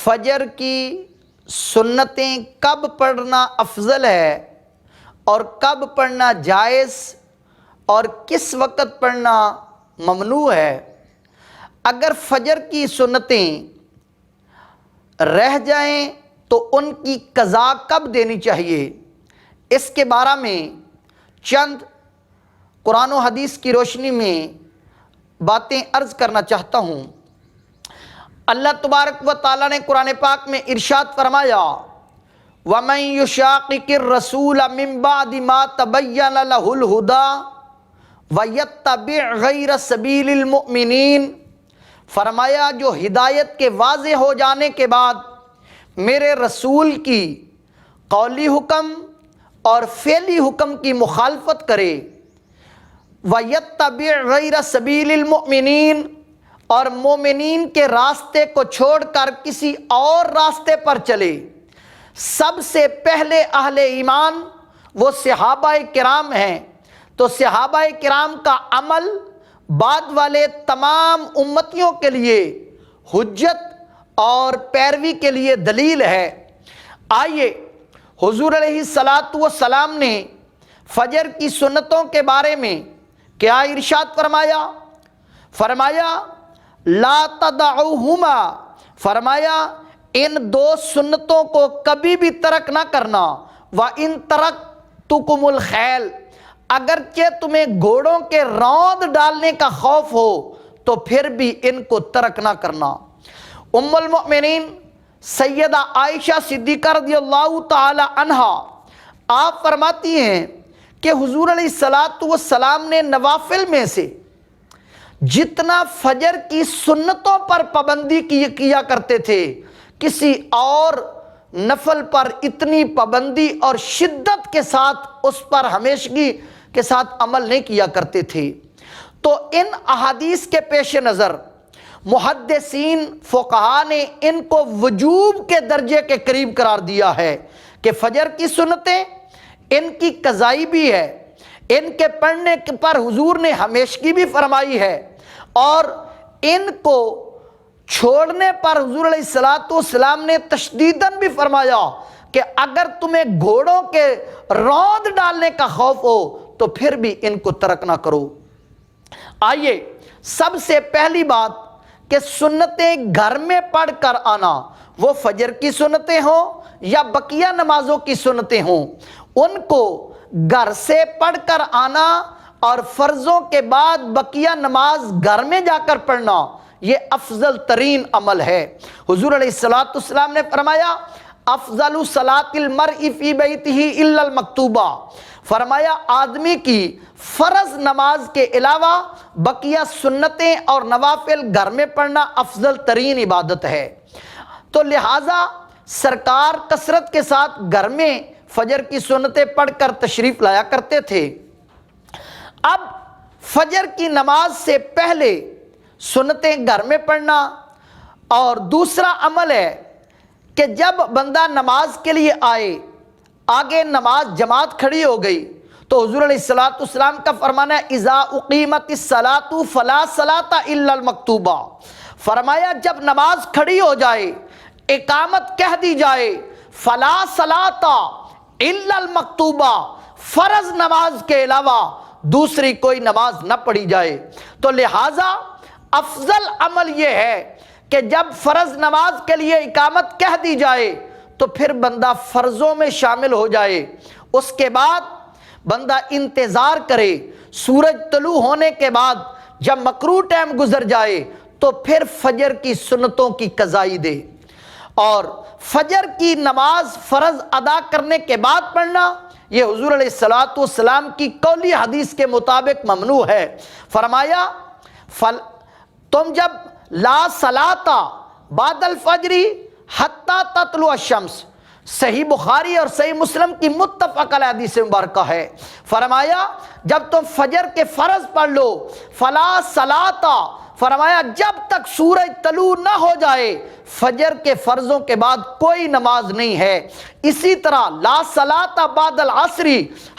فجر کی سنتیں کب پڑھنا افضل ہے اور کب پڑھنا جائز اور کس وقت پڑھنا ممنوع ہے؟ اگر فجر کی سنتیں رہ جائیں تو ان کی قضا کب دینی چاہیے، اس کے بارے میں چند قرآن و حدیث کی روشنی میں باتیں عرض کرنا چاہتا ہوں۔ اللہ تبارک و تعالیٰ نے قرآن پاک میں ارشاد فرمایا، وَمَن يُشَاقِقِ الرَّسُولَ مِن بَعْدِ مَا تَبَيَّنَ لَهُ الْهُدَىٰ وَيَتَّبِعْ غَيْرَ سَبِيلِ الْمُؤْمِنِينَ، فرمایا جو ہدایت کے واضح ہو جانے کے بعد میرے رسول کی قولی حکم اور فعلی حکم کی مخالفت کرے، وَيَتَّبِعْ غَيْرَ سَبِيلِ الْمُؤْمِنِينَ، اور مومنین کے راستے کو چھوڑ کر کسی اور راستے پر چلے۔ سب سے پہلے اہل ایمان وہ صحابہ کرام ہیں، تو صحابہ کرام کا عمل بعد والے تمام امتیوں کے لیے حجت اور پیروی کے لیے دلیل ہے۔ آئیے حضور علیہ الصلاۃ والسلام نے فجر کی سنتوں کے بارے میں کیا ارشاد فرمایا؟ فرمایا لا تدعوہما، فرمایا ان دو سنتوں کو کبھی بھی ترک نہ کرنا، وَإِن تَرَكْتُكُمُ الْخَيْلَ، اگرچہ تمہیں گھوڑوں کے روند ڈالنے کا خوف ہو تو پھر بھی ان کو ترک نہ کرنا۔ ام المؤمنین سیدہ عائشہ صدیقہ رضی اللہ تعالی عنہا آپ فرماتی ہیں کہ حضور علیہ الصلاۃ والسلام نے نوافل میں سے جتنا فجر کی سنتوں پر پابندی کیا کرتے تھے، کسی اور نفل پر اتنی پابندی اور شدت کے ساتھ اس پر ہمیشگی کے ساتھ عمل نہیں کیا کرتے تھے۔ تو ان احادیث کے پیش نظر محدثین فقہا نے ان کو وجوب کے درجے کے قریب قرار دیا ہے کہ فجر کی سنتیں ان کی قضائی بھی ہے، ان کے پڑھنے پر حضور نے ہمیشگی بھی فرمائی ہے، اور ان کو چھوڑنے پر حضور علیہ الصلاۃ والسلام نے تشدیداً بھی فرمایا کہ اگر تمہیں گھوڑوں کے روند ڈالنے کا خوف ہو تو پھر بھی ان کو ترک نہ کرو۔ آئیے سب سے پہلی بات کہ سنتیں گھر میں پڑھ کر آنا، وہ فجر کی سنتیں ہوں یا بقیہ نمازوں کی سنتیں ہوں، ان کو گھر سے پڑھ کر آنا اور فرضوں کے بعد بقیہ نماز گھر میں جا کر پڑھنا، یہ افضل ترین عمل ہے۔ حضور علیہ السلام نے فرمایا افضل صلاۃ المرء فی بیتہ الا المکتوبہ، فرمایا آدمی کی فرض نماز کے علاوہ بقیہ سنتیں اور نوافل گھر میں پڑھنا افضل ترین عبادت ہے۔ تو لہٰذا سرکار کثرت کے ساتھ گھر میں فجر کی سنتیں پڑھ کر تشریف لایا کرتے تھے۔ اب فجر کی نماز سے پہلے سنتیں گھر میں پڑھنا، اور دوسرا عمل ہے کہ جب بندہ نماز کے لیے آئے، آگے نماز جماعت کھڑی ہو گئی تو حضور علیہ السلام کا فرمانا ہے اذا اقیمت الصلاۃ فلا صلاۃ الا المکتوبہ، فرمایا جب نماز کھڑی ہو جائے، اقامت کہہ دی جائے، فلا صلاۃ الا المکتوبہ، فرض نماز کے علاوہ دوسری کوئی نماز نہ پڑھی جائے۔ تو لہٰذا افضل عمل یہ ہے کہ جب فرض نماز کے لیے اقامت کہہ دی جائے تو پھر بندہ فرضوں میں شامل ہو جائے، اس کے بعد بندہ انتظار کرے، سورج طلوع ہونے کے بعد جب مکروہ ٹائم گزر جائے تو پھر فجر کی سنتوں کی قضائی دے، اور فجر کی نماز فرض ادا کرنے کے بعد پڑھنا یہ حضور علیہ الصلاۃ والسلام کی قولی حدیث کے مطابق ممنوع ہے۔ فرمایا تم جب لا صلاۃ بعد الفجر حتی تطلع الشمس، صحیح بخاری اور صحیح مسلم کی متفق علیہ حدیث مبارکہ ہے، فرمایا جب تم فجر کے فرض پڑھ لو فلا صلاۃ، فرمایا جب تک سورج طلوع نہ ہو جائے فجر کے فرضوں کے بعد کوئی نماز نہیں ہے۔ اسی طرح لا صلاۃ بعد العصر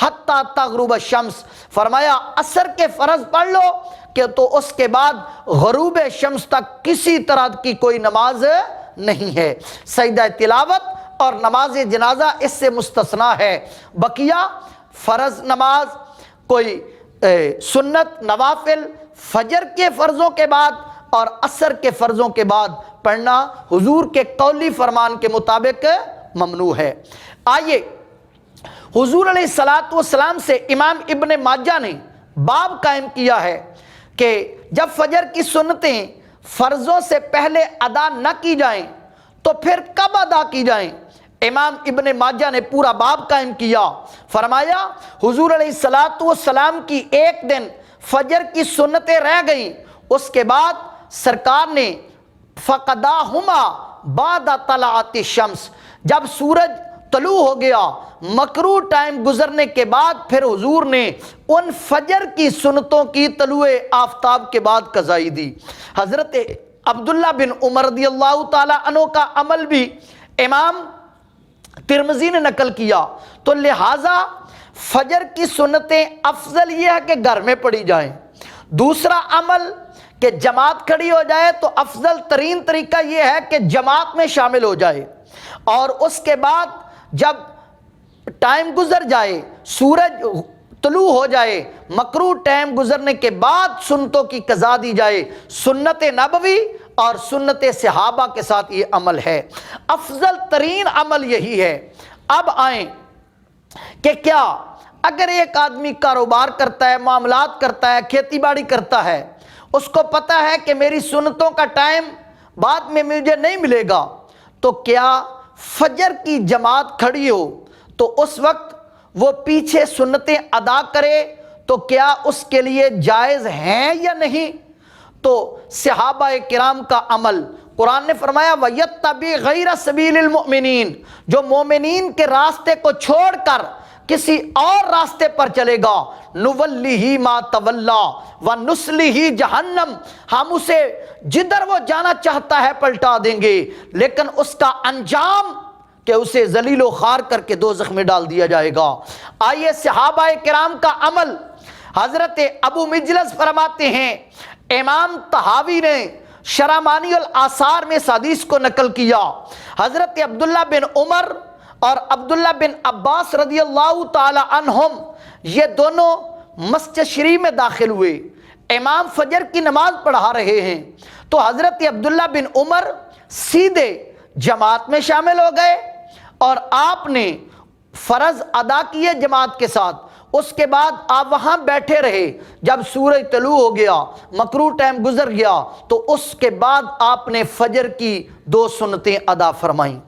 حتی تغرب الشمس، فرمایا عصر کے فرض پڑھ لو کہ تو اس کے بعد غروب شمس تک کسی طرح کی کوئی نماز نہیں ہے۔ سجدہ تلاوت اور نماز جنازہ اس سے مستثنا ہے۔ بقیہ فرض نماز، کوئی سنت، نوافل فجر کے فرضوں کے بعد اور عصر کے فرضوں کے بعد پڑھنا حضور کے قولی فرمان کے مطابق ممنوع ہے۔ آئیے حضور علیہ السلام سے امام ابن ماجہ نے باب قائم کیا ہے کہ جب فجر کی سنتیں فرضوں سے پہلے ادا نہ کی جائیں تو پھر کب ادا کی جائیں؟ امام ابن ماجہ نے پورا باب قائم کیا۔ فرمایا حضور علیہ السلام کی ایک دن فجر کی سنتیں رہ گئیں، اس کے بعد سرکار نے فقداہما بعد طلعت الشمس، جب سورج طلوع ہو گیا، مکروہ ٹائم گزرنے کے بعد پھر حضور نے ان فجر کی سنتوں کی طلوع آفتاب کے بعد قضائی دی۔ حضرت عبداللہ بن عمر رضی اللہ تعالیٰ عنہ کا عمل بھی امام ترمذی نے نقل کیا، تو لہٰذا فجر کی سنتیں افضل یہ ہے کہ گھر میں پڑھی جائیں۔ دوسرا عمل کہ جماعت کھڑی ہو جائے تو افضل ترین طریقہ یہ ہے کہ جماعت میں شامل ہو جائے، اور اس کے بعد جب ٹائم گزر جائے، سورج طلوع ہو جائے، مکروہ ٹائم گزرنے کے بعد سنتوں کی قضا دی جائے۔ سنت نبوی اور سنت صحابہ کے ساتھ یہ عمل ہے، افضل ترین عمل یہی ہے۔ اب آئیں کہ کیا اگر ایک آدمی کاروبار کرتا ہے، معاملات کرتا ہے، کھیتی باڑی کرتا ہے، اس کو پتہ ہے کہ میری سنتوں کا ٹائم بعد میں مجھے نہیں ملے گا، تو کیا فجر کی جماعت کھڑی ہو تو اس وقت وہ پیچھے سنتیں ادا کرے تو کیا اس کے لیے جائز ہیں یا نہیں؟ تو صحابہ کرام کا عمل، قرآن نے فرمایا وَيَتَّبِعْ غَيْرَ سَبِيلِ الْمُؤْمِنِينَ، جو مومنین کے راستے کو چھوڑ کر کسی اور راستے پر چلے گا، نُوَلِّهِ مَا تَوَلَّى وَنُصْلِهِ جہنم، ہم اسے جدھر وہ جانا چاہتا ہے پلٹا دیں گے، لیکن اس کا انجام کہ اسے ذلیل و خوار کر کے دوزخ میں ڈال دیا جائے گا۔ آئیے صحابہ کرام کا عمل، حضرت ابو مجلس فرماتے ہیں، امام طحاوی نے شرح معانی الآثار میں اس حدیث کو نقل کیا، حضرت عبداللہ بن عمر اور عبداللہ بن عباس رضی اللہ تعالی عنہم یہ دونوں مسجد شریف میں داخل ہوئے، امام فجر کی نماز پڑھا رہے ہیں، تو حضرت عبداللہ بن عمر سیدھے جماعت میں شامل ہو گئے اور آپ نے فرض ادا کیے جماعت کے ساتھ۔ اس کے بعد آپ وہاں بیٹھے رہے، جب سورج طلوع ہو گیا، مکروہ ٹائم گزر گیا، تو اس کے بعد آپ نے فجر کی 2 سنتیں ادا فرمائیں۔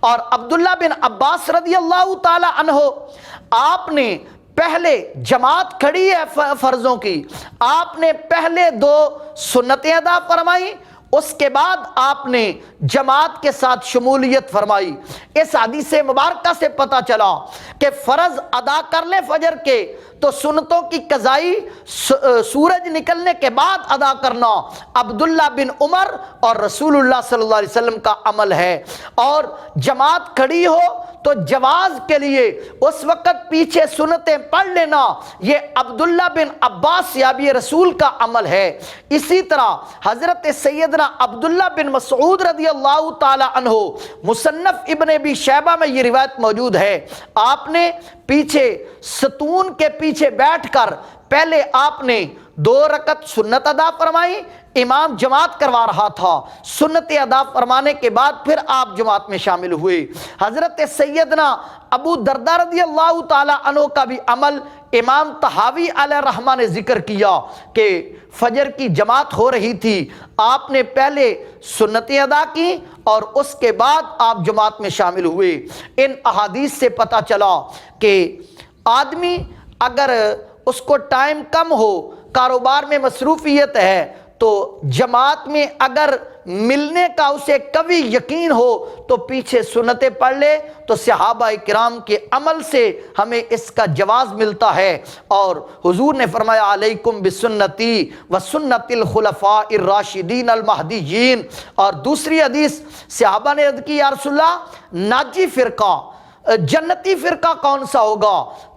اور عبداللہ بن عباس رضی اللہ تعالی عنہ، آپ نے پہلے جماعت کھڑی ہے فرضوں کی، آپ نے پہلے 2 سنتیں ادا فرمائیں، اس کے بعد آپ نے جماعت کے ساتھ شمولیت فرمائی۔ اس حدیث مبارکہ سے پتہ چلا کہ فرض ادا کر لیں فجر کے تو سنتوں کی قضائی سورج نکلنے کے بعد ادا کرنا عبداللہ بن عمر اور رسول اللہ صلی اللہ علیہ وسلم کا عمل ہے، اور جماعت کھڑی ہو تو جواز کے لیے اس وقت پیچھے سنتیں پڑھ لینا یہ عبداللہ بن عباس صحابی رسول کا عمل ہے۔ اسی طرح حضرت سیدنا عبداللہ بن مسعود رضی اللہ تعالی عنہ، مصنف ابن ابی شیبہ میں یہ روایت موجود ہے، آپ نے پیچھے ستون کے پیچھے بیٹھ کر پہلے آپ نے 2 رکعت سنت ادا فرمائی، امام جماعت کروا رہا تھا، سنت ادا فرمانے کے بعد پھر آپ جماعت میں شامل ہوئے۔ حضرت سیدنا ابو درداء رضی اللہ تعالی عنہ کا بھی عمل امام طحاوی علیہ الرحمہ نے ذکر کیا کہ فجر کی جماعت ہو رہی تھی، آپ نے پہلے سنتیں ادا کی اور اس کے بعد آپ جماعت میں شامل ہوئے۔ ان احادیث سے پتہ چلا کہ آدمی اگر اس کو ٹائم کم ہو، کاروبار میں مصروفیت ہے، تو جماعت میں اگر ملنے کا اسے کبھی یقین ہو تو پیچھے سنتیں پڑھ لے، تو صحابہ کرام کے عمل سے ہمیں اس کا جواز ملتا ہے۔ اور حضور نے فرمایا علیکم بسنتی وسنت الخلفاء الراشدین المہدیین، اور دوسری حدیث صحابہ نے عرض کی یا رسول اللہ، ناجی فرقہ، جنتی فرقہ کون سا ہوگا؟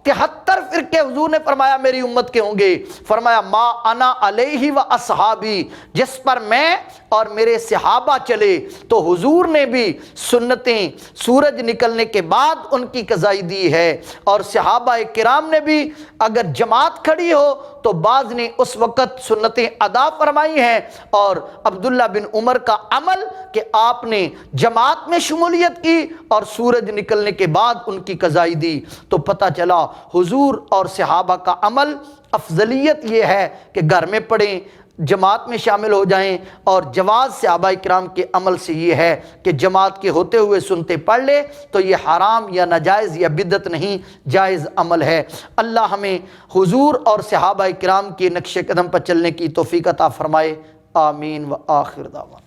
73 فرقے حضور نے فرمایا میری امت کے ہوں گے، فرمایا ما انا علیہ و اصحابی، جس پر میں اور میرے صحابہ چلے۔ تو حضور نے بھی سنتیں سورج نکلنے کے بعد ان کی قضائی دی ہے، اور صحابہ کرام نے بھی اگر جماعت کھڑی ہو تو بعض نے اس وقت سنتیں ادا فرمائی ہیں۔ اور عبداللہ بن عمر کا عمل کہ آپ نے جماعت میں شمولیت کی اور سورج نکلنے کے بعد ان کی قضائی دی، تو پتہ چلا حضور اور صحابہ کا عمل افضلیت یہ ہے کہ گھر میں پڑھیں، جماعت میں شامل ہو جائیں، اور جواز صحابہ کرام کے عمل سے یہ ہے کہ جماعت کے ہوتے ہوئے سنتے پڑھ لے تو یہ حرام یا ناجائز یا بدعت نہیں، جائز عمل ہے۔ اللہ ہمیں حضور اور صحابہ کرام کے نقش قدم پر چلنے کی توفیق عطا فرمائے، آمین و آخر دعوانا۔